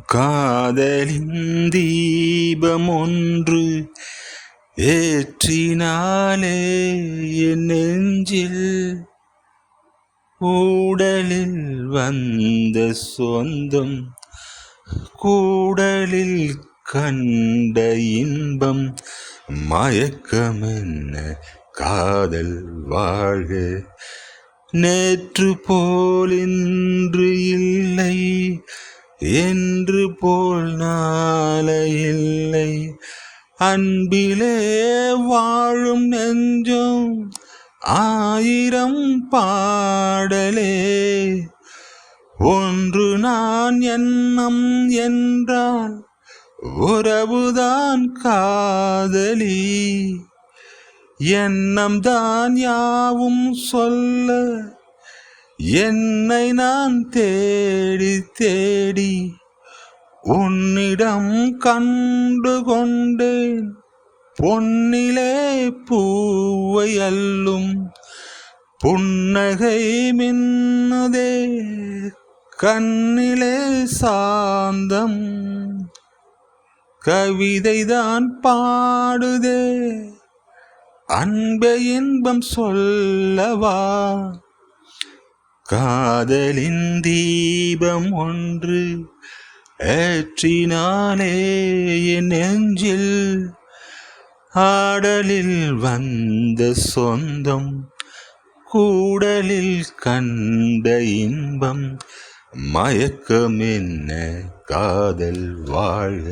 காதலின் தீபம் ஒன்று ஏற்றினாலே என் நெஞ்சில் ஊடலில் வந்த சொந்தம் கூடலில் கண்ட இன்பம் மயக்கமென்ன காதல் வாழ்க நேற்று போல் இன்று இல்லை என்று போல் நாளை இல்லை அன்பிலே வாழும் நெஞ்சம் ஆயிரம் பாடலே ஒன்று நான் எண்ணம் என்றால் உறவுதான் காதலி எண்ணம் தான் யாவும் சொல்ல என்னை நான் தேடி தேடி உன்னிடம் கண்டு கொண்டேன் பொன்னிலே பூவை அள்ளும் புன்னகை மின்னுதே கண்ணிலே சாந்தம் கவிதைதான் பாடுதே அன்பே இன்பம் சொல்லவா காதலின் தீபம் ஒன்று ஏற்றினாலே என் நெஞ்சில் ஆடலில் வந்த சொந்தம் கூடலில் கண்ட இன்பம் மயக்கமென்ன காதல் வாழ்க